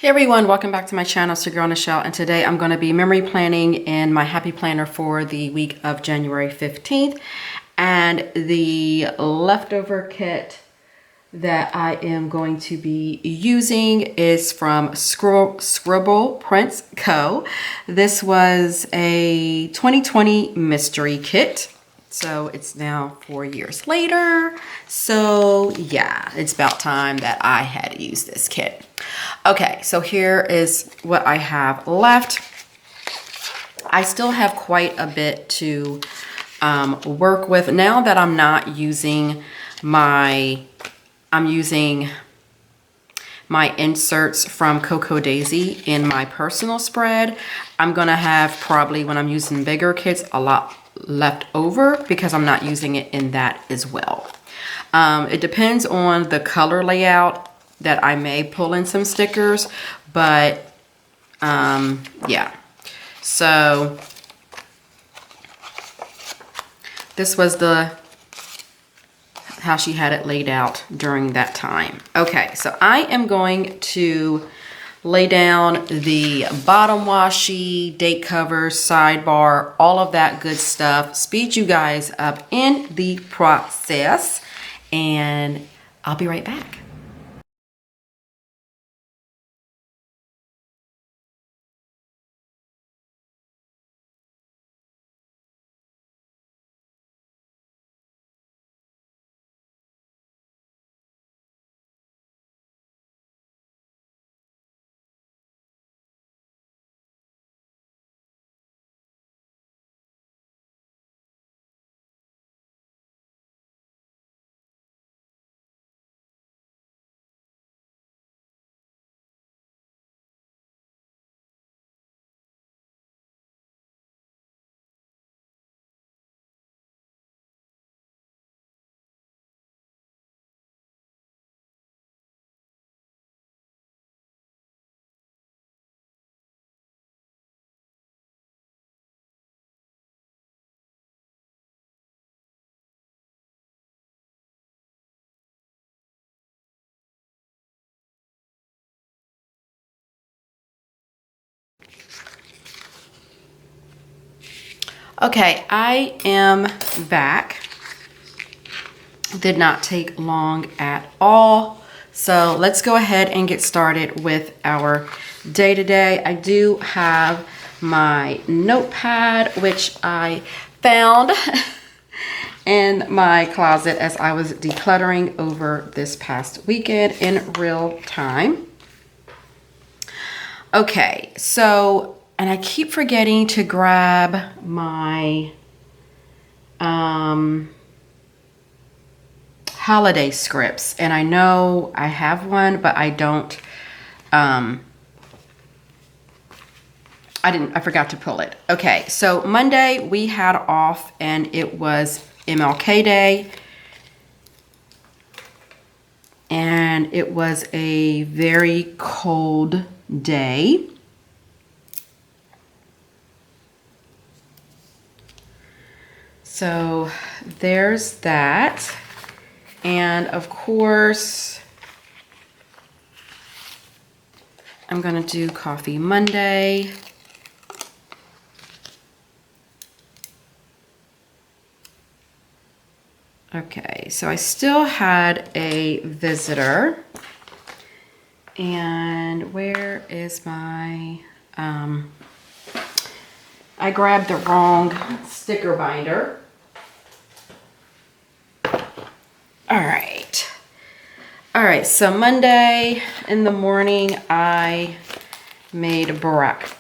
Hey everyone, welcome back to my channel. It's your girl Nichelle, and today I'm going to be memory planning in my Happy Planner for the week of January 15th. And the leftover kit that I am going to be using is from Scribble Prints Co. This was a 2020 mystery kit. So it's now 4 years later. So yeah, it's about time that I had to use this kit. Okay, so here is what I have left. I still have quite a bit to work with now that I'm not using I'm using my inserts from Cocoa Daisy in my personal spread. I'm gonna have probably, when I'm using bigger kits, a lot left over because I'm not using it in that as well. It depends on the color layout that I may pull in some stickers, but yeah. So this was how she had it laid out during that time. Okay, so I am going to lay down the bottom washi, date covers, sidebar, all of that good stuff. Speed you guys up in the process, and I'll be right back. Okay, I am back. Did not take long at all. So let's go ahead and get started with our day today. I do have my notepad, which I found in my closet as I was decluttering over this past weekend in real time. Okay, so, and I keep forgetting to grab my holiday scripts, and I know I have one, but I don't, I forgot to pull it. Okay, so Monday we had off and it was MLK Day, and it was a very cold day. So there's that. And of course, I'm gonna do Coffee Monday. Okay, so I still had a visitor. And where is my, I grabbed the wrong sticker binder. All right, so Monday in the morning, I made breakfast.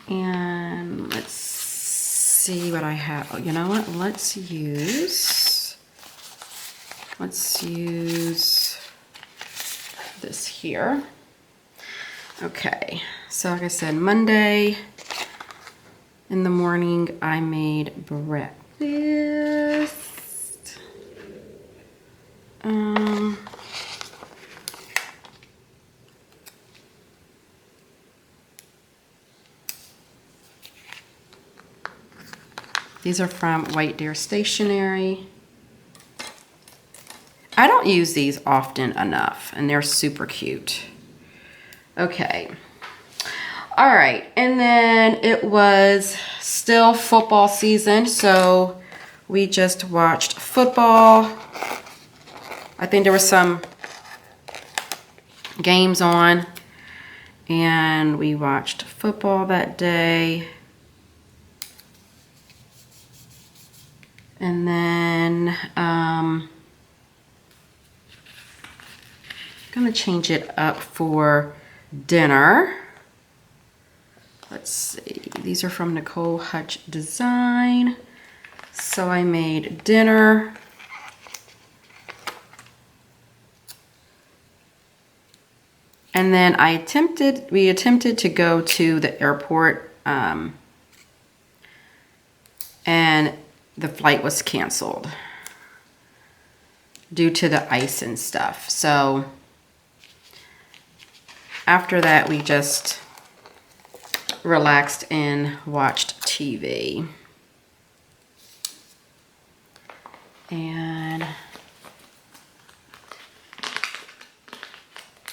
And let's see what I have. Oh, you know what? Let's use this here. Okay, so like I said, Monday in the morning, I made breakfast. These are from White Deer Stationery. I don't use these often enough, and they're super cute. Okay. All right, and then it was still football season, so we just watched football. I think there were some games on, and we watched football that day. And then I'm gonna change it up for dinner. Let's see, these are from NicoleHutchDesigns. So I made dinner. And then we attempted to go to the airport, and the flight was canceled due to the ice and stuff. So after that, we just relaxed and watched TV. And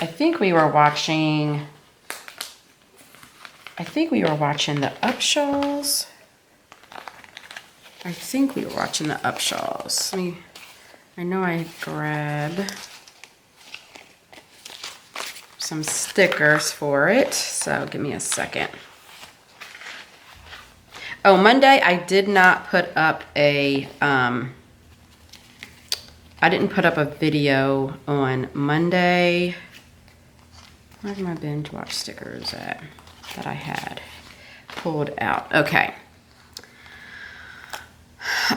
I think we were watching the Upshaws. I know I grabbed some stickers for it, so give me a second. Oh, Monday I did not put up a, I didn't put up a video on Monday. Where's my binge watch stickers at that I had pulled out? Okay.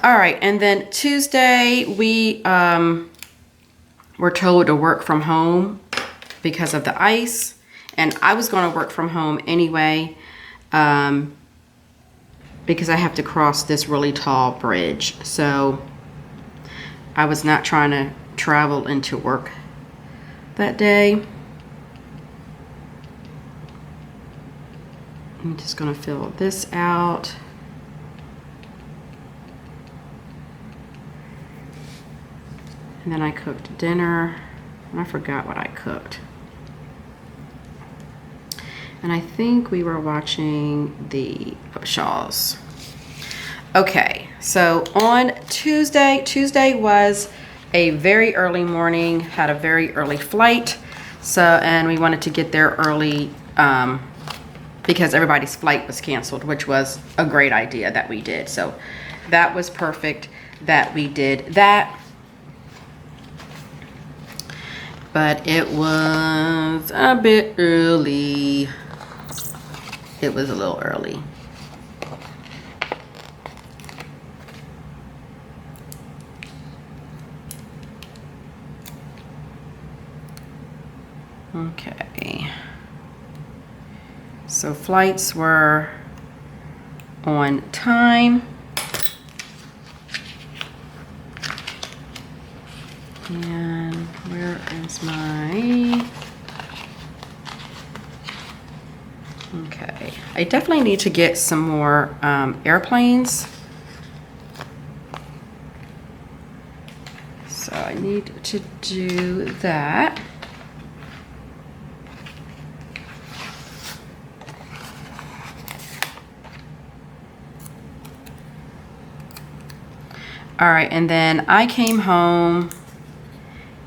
All right, and then Tuesday we were told to work from home because of the ice, and I was going to work from home anyway. Because I have to cross this really tall bridge. So I was not trying to travel into work that day. I'm just gonna fill this out. And then I cooked dinner. And I forgot what I cooked. And I think we were watching the Upshaws. Okay, so on Tuesday was a very early morning, had a very early flight. So, and we wanted to get there early because everybody's flight was canceled, which was a great idea that we did. So that was perfect that we did that. But it was a bit early. It was a little early. Okay. So flights were on time. And where is my... Okay, I definitely need to get some more airplanes. So I need to do that. All right, and then I came home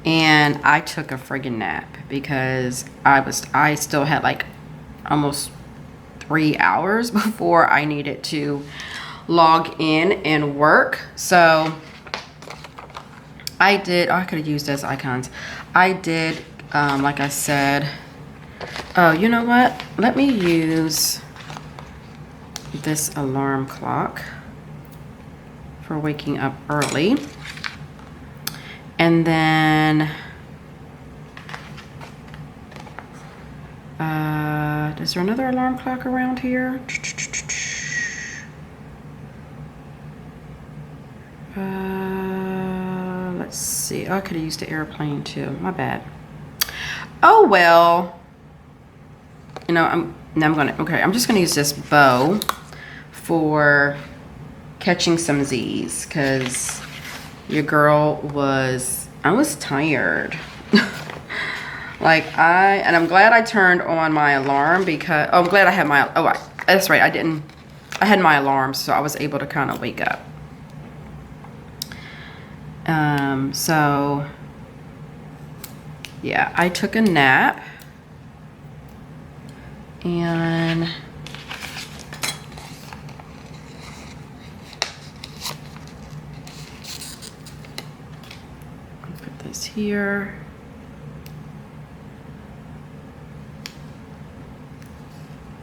and I took a friggin' nap because I still had like almost 3 hours before I needed to log in and work. So I did, oh, I could have used those icons. I did, like I said, oh, you know what? Let me use this alarm clock for waking up early. And then is there another alarm clock around here? Let's see. Oh, I could have used the airplane too. My bad. Oh well. You know, I'm just gonna use this bow for catching some Z's because your girl was I was tired. And I'm glad I turned on my alarm because, oh, I'm glad I had my, that's right, I had my alarm, so I was able to kind of wake up. So, yeah, I took a nap, and put this here.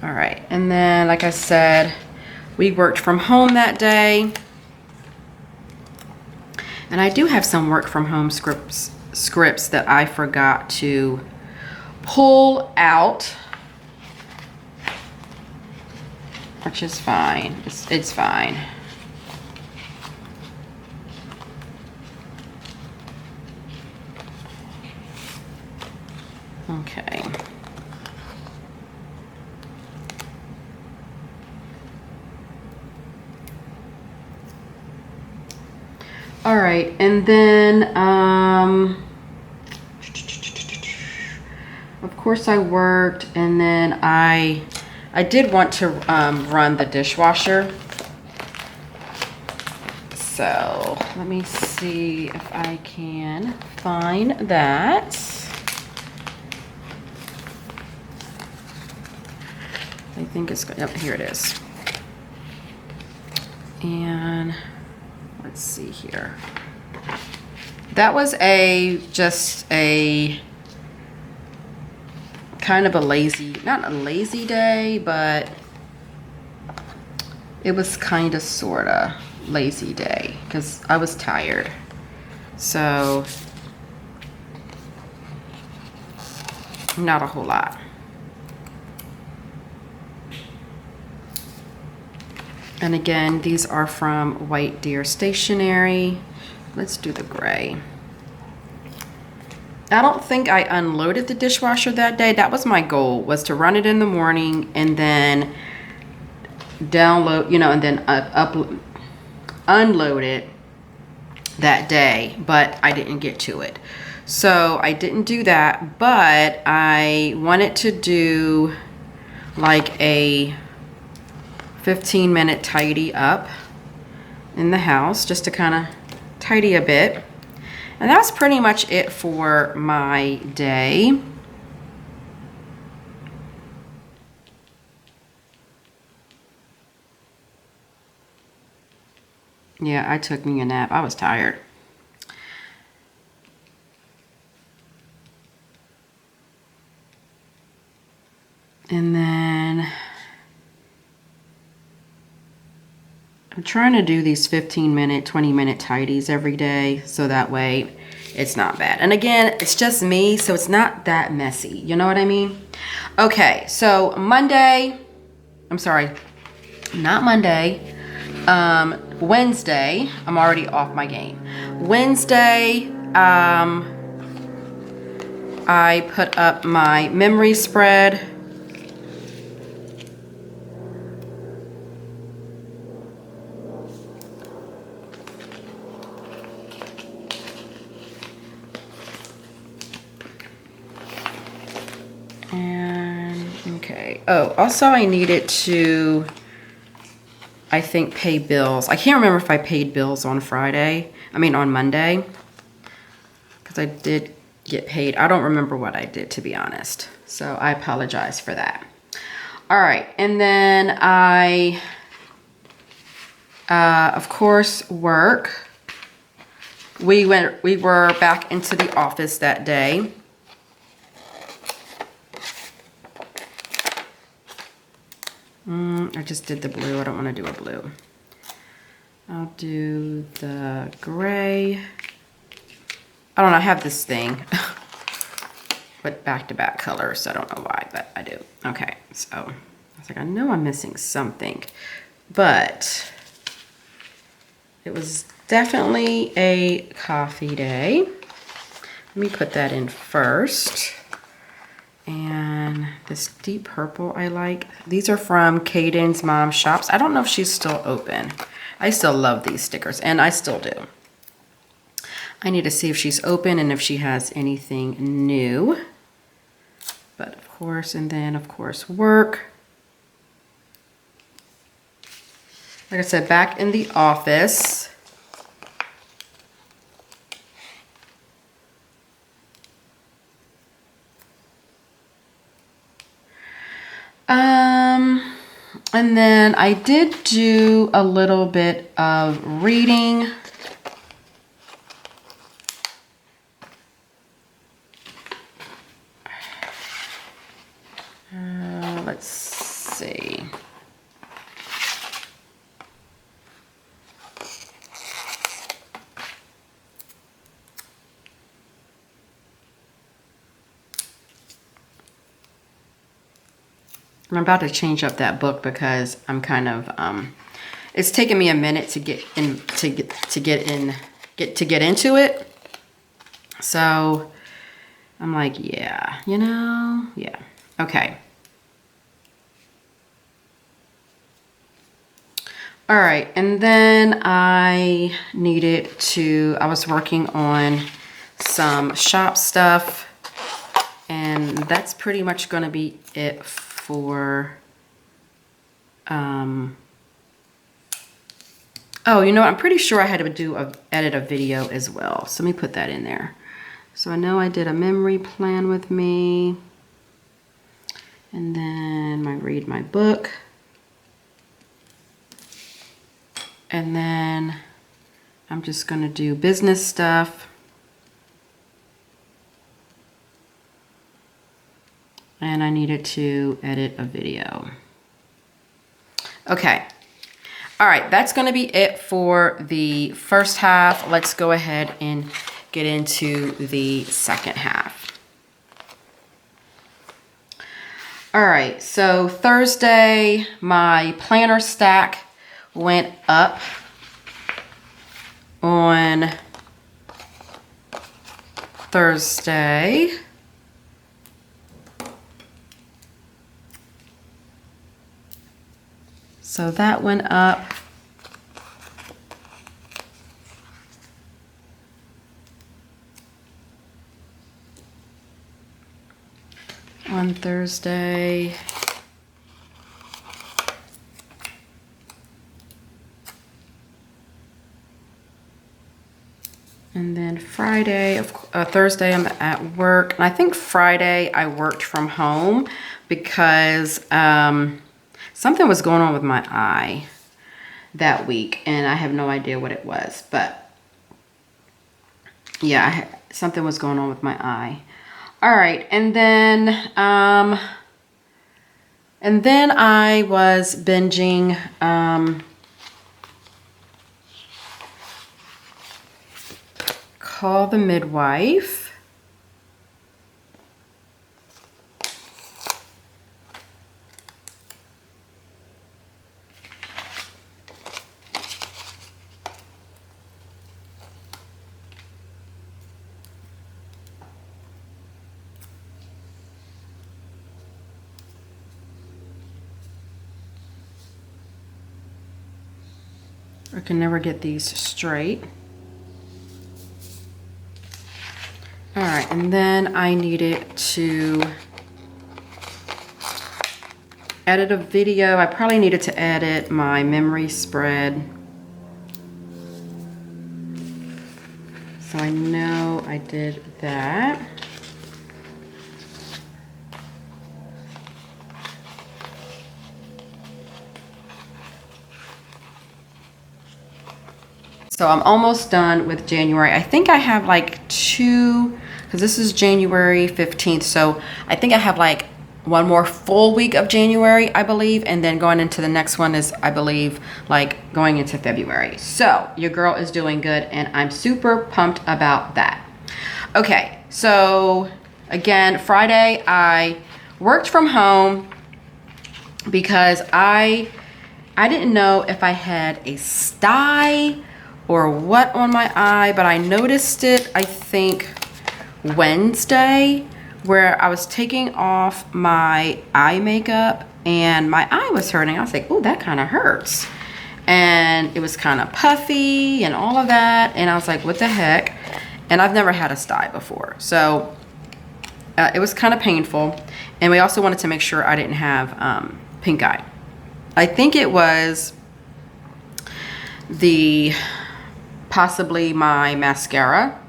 All right, and then, like I said, we worked from home that day. And I do have some work from home scripts that I forgot to pull out, which is fine. It's fine. Okay. All right, and then, of course I worked, and then I did want to run the dishwasher. So let me see if I can find that. I think it's good. Yep, here it is. And let's see here. That was just a kind of a lazy, not a lazy day, but it was kind of sort of lazy day because I was tired. So not a whole lot. And again, these are from White Deer Stationery. Let's do the gray. I don't think I unloaded the dishwasher that day. That was my goal, was to run it in the morning and then download, and then unload it that day, but I didn't get to it. So I didn't do that, but I wanted to do like a 15-minute tidy up in the house, just to kind of tidy a bit. And that's pretty much it for my day. Yeah, I took me a nap. I was tired. And then I'm trying to do these 15-minute, 20-minute tidies every day, so that way it's not bad. And again, it's just me, so it's not that messy. You know what I mean? Okay, so Monday, I'm sorry, not Monday, Wednesday, I'm already off my game. Wednesday, I put up my memory spread. And, okay. Oh, also I needed to, I think, pay bills. I can't remember if I paid bills on on Monday. Because I did get paid. I don't remember what I did, to be honest. So I apologize for that. All right. And then I, of course, work. We were back into the office that day. I just did the blue. I don't want to do a blue. I'll do the gray. I don't know. I have this thing with back-to-back colors. I don't know why, but I do. Okay. So I was like, I know I'm missing something, but it was definitely a coffee day. Let me put that in first. And this deep purple I like. These are from Kaidensmom Shops. I don't know if she's still open. I still love these stickers, and I still do. I need to see if she's open and if she has anything new. But of course, and then of course work. Like I said, back in the office. And then I did do a little bit of reading. Let's see. I'm about to change up that book because I'm kind of it's taken me a minute to get into it. So I'm like, yeah, you know, yeah. Okay. All right, and then I was working on some shop stuff, and that's pretty much gonna be it for, oh, you know what? I'm pretty sure I had to edit a video as well. So let me put that in there. So I know I did a memory plan with me, and then read my book, and then I'm just gonna do business stuff. And I needed to edit a video. Okay. All right, that's gonna be it for the first half. Let's go ahead and get into the second half. All right, so Thursday, my planner stack went up on Thursday. So that went up. On Thursday. And then Friday, Thursday I'm at work. And I think Friday I worked from home because something was going on with my eye that week, and I have no idea what it was, but yeah, something was going on with my eye. All right, and then I was binging Call the Midwife. I can never get these straight. All right, and then I needed to edit a video. I probably needed to edit my memory spread. So I know I did that. So I'm almost done with January. I think I have like two, because this is January 15th. So I think I have like one more full week of January, I believe. And then going into the next one is, I believe, like going into February. So your girl is doing good, and I'm super pumped about that. Okay, so again, Friday I worked from home because I didn't know if I had a sty or what on my eye, but I noticed it, I think, Wednesday, where I was taking off my eye makeup and my eye was hurting. I was like, oh, that kind of hurts. And it was kind of puffy and all of that. And I was like, what the heck? and I've never had a sty before. So it was kind of painful. And we also wanted to make sure I didn't have pink eye. I think it was possibly my mascara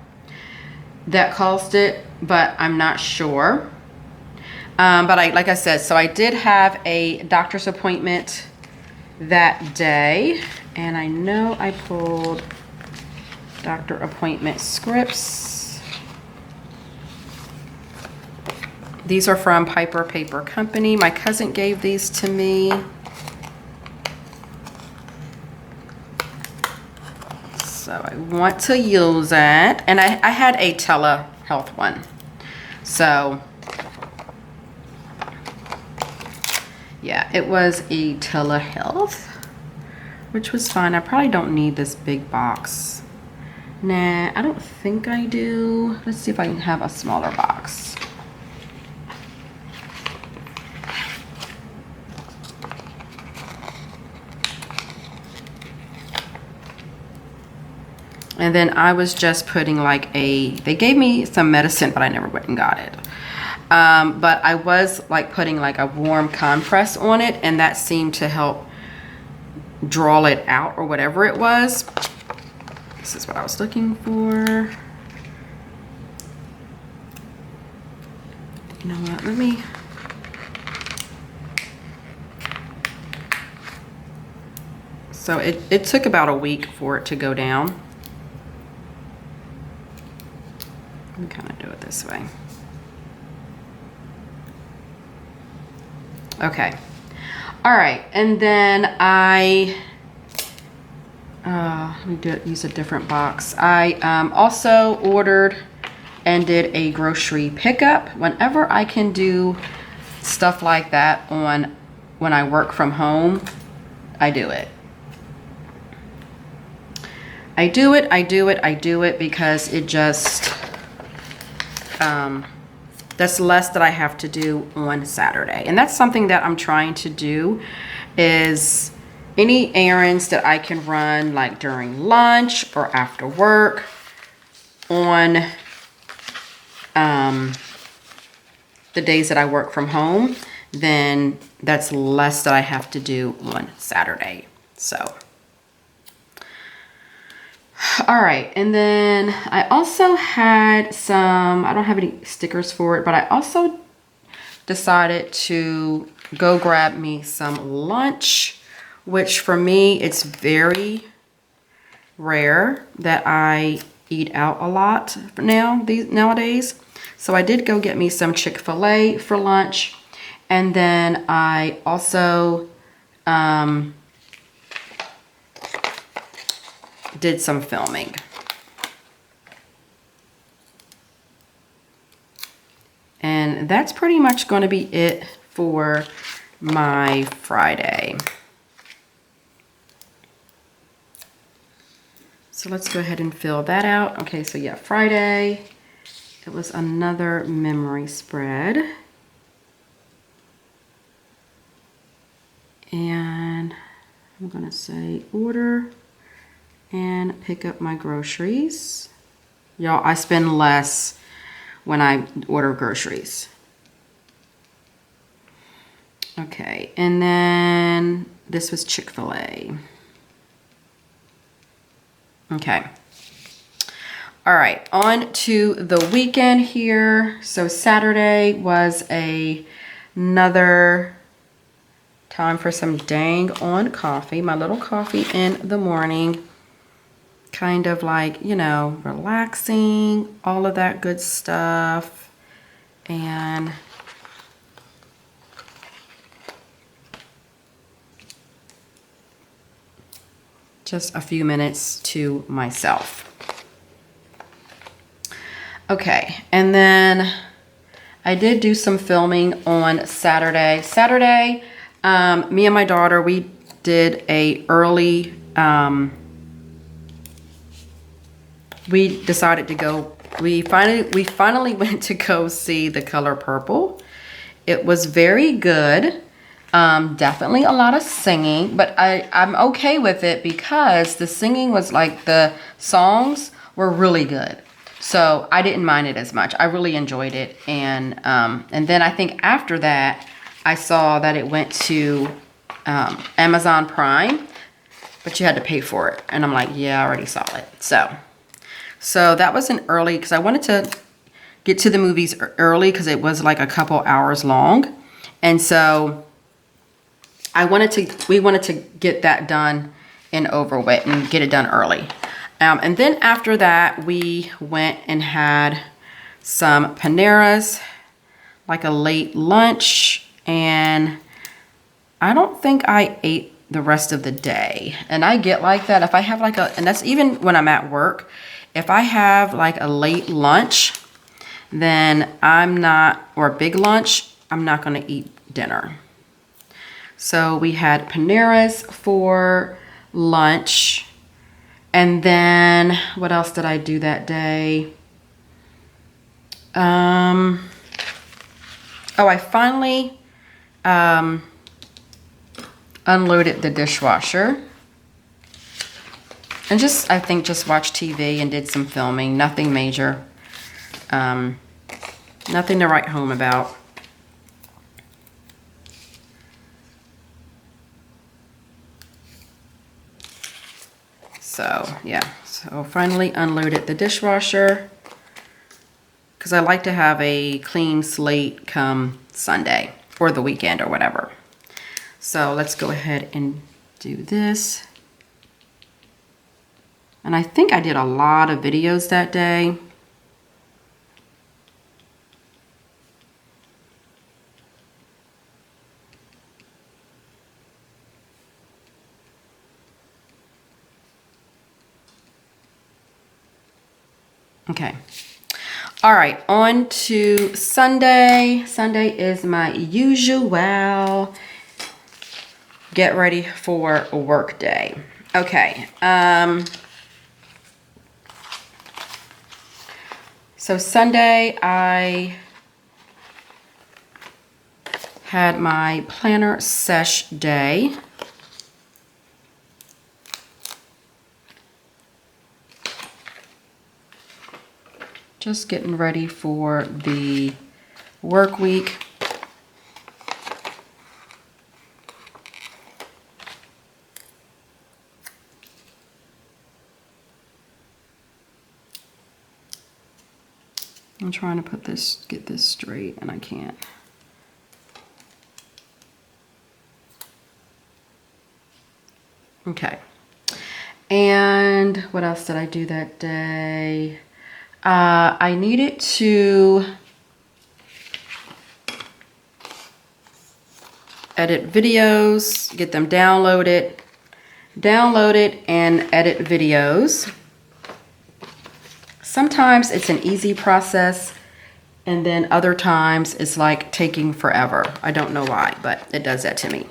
that caused it, but I'm not sure. But like I said, so I did have a doctor's appointment that day, and I know I pulled doctor appointment scripts. These are from Piper Paper Company. My cousin gave these to me. So I want to use it. And I had a telehealth one. So yeah, it was a telehealth, which was fine. I probably don't need this big box. Nah, I don't think I do. Let's see if I can have a smaller box. And then I was just putting like they gave me some medicine, but I never went and got it. But I was like putting like a warm compress on it, and that seemed to help draw it out or whatever it was. This is what I was looking for. You know what, let me. So it took about a week for it to go down. Let me kind of do it this way. Okay. All right. And then let me use a different box. I also ordered and did a grocery pickup. Whenever I can do stuff like that when I work from home, I do it. I do it because it just, that's less that I have to do on Saturday. And that's something that I'm trying to do, is any errands that I can run like during lunch or after work on the days that I work from home, then that's less that I have to do on Saturday. So, all right. And then I also had some, I don't have any stickers for it, but I also decided to go grab me some lunch, which for me, it's very rare that I eat out a lot nowadays. So I did go get me some Chick-fil-A for lunch. And then I also did some filming. And that's pretty much going to be it for my Friday. So let's go ahead and fill that out. Okay, so yeah, Friday, it was another memory spread. And I'm gonna say order and pick up my groceries. Y'all, I spend less when I order groceries. Okay, and then this was Chick-fil-A. Okay. All right, on to the weekend here. So Saturday was another time for some dang on coffee. My little coffee in the morning. Kind of like, you know, relaxing, all of that good stuff. And just a few minutes to myself. Okay, and then I did do some filming on Saturday. Me and my daughter, we did a early, we decided to go, we finally went to go see The Color Purple. It was very good. Definitely a lot of singing, but I'm okay with it because the singing was like, the songs were really good. So I didn't mind it as much. I really enjoyed it. And then I think after that, I saw that it went to Amazon Prime, but you had to pay for it. And I'm like, yeah, I already saw it. So that was an early, because I wanted to get to the movies early because it was like a couple hours long. And so we wanted to get that done and over with and get it done early. And then after that, we went and had some Paneras, like a late lunch, and I don't think I ate the rest of the day. And I get like that if I have like and that's even when I'm at work, if I have like a late lunch, then or a big lunch, I'm not gonna eat dinner. So we had Paneras for lunch. And then what else did I do that day? Oh, I finally unloaded the dishwasher. And I think just watched TV and did some filming, nothing major. Nothing to write home about. So yeah, so finally unloaded the dishwasher because I like to have a clean slate come Sunday or the weekend or whatever. So let's go ahead and do this. And I think I did a lot of videos that day. Okay. All right, on to Sunday. Sunday is my usual get ready for a work day. Okay. So Sunday I had my planner sesh day. Just getting ready for the work week. I'm trying to get this straight, and I can't. Okay. And what else did I do that day? I needed to edit videos, get them downloaded and edit videos. Sometimes it's an easy process, and then other times it's like taking forever. I don't know why, but it does that to me.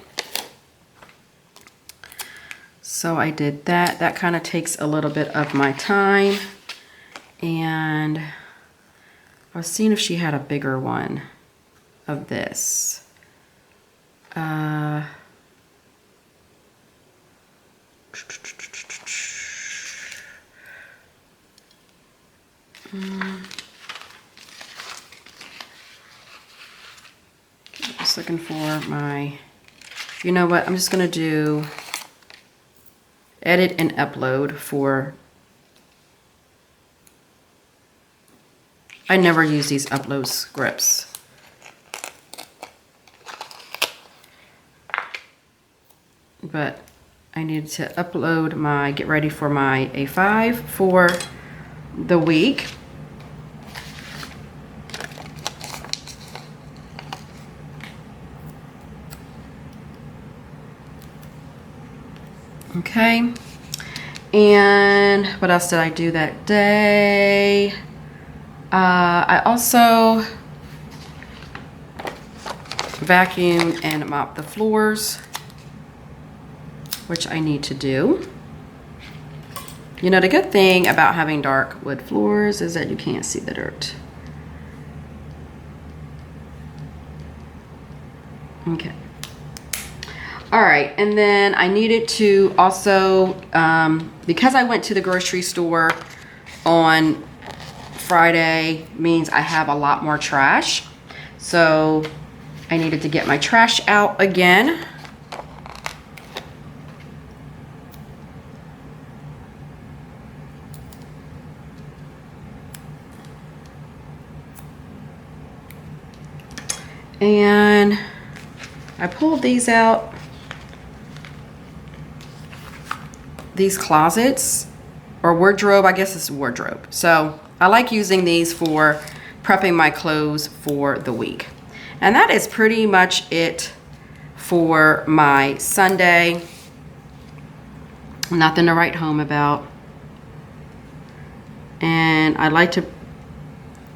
So I did that. That kind of takes a little bit of my time. And I was seeing if she had a bigger one of this. Just looking for my, you know what, I'm just gonna do edit and upload for, I never use these upload scripts. But I need to upload my, get ready for my A5 for the week. Okay. And what else did I do that day? I also vacuumed and mopped the floors, which I need to do. You know, the good thing about having dark wood floors is that you can't see the dirt. Okay. All right, and then I needed to also, because I went to the grocery store on Friday means I have a lot more trash. So I needed to get my trash out again. And I pulled these out. These closets or wardrobe, I guess it's wardrobe. So I like using these for prepping my clothes for the week. And that is pretty much it for my Sunday. Nothing to write home about. And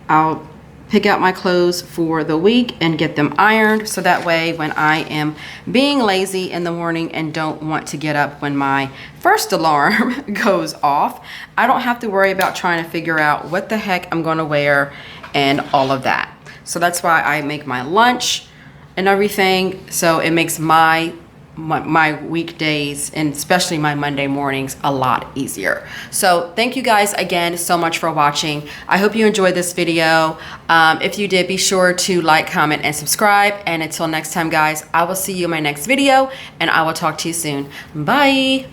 I'll pick out my clothes for the week and get them ironed, so that way when I am being lazy in the morning and don't want to get up when my first alarm goes off, I don't have to worry about trying to figure out what the heck I'm gonna wear and all of that. So that's why I make my lunch and everything, so it makes my weekdays and especially my Monday mornings a lot easier. So thank you guys again so much for watching. I hope you enjoyed this video. If you did, be sure to like, comment, and subscribe. And until next time, guys, I will see you in my next video and I will talk to you soon. Bye.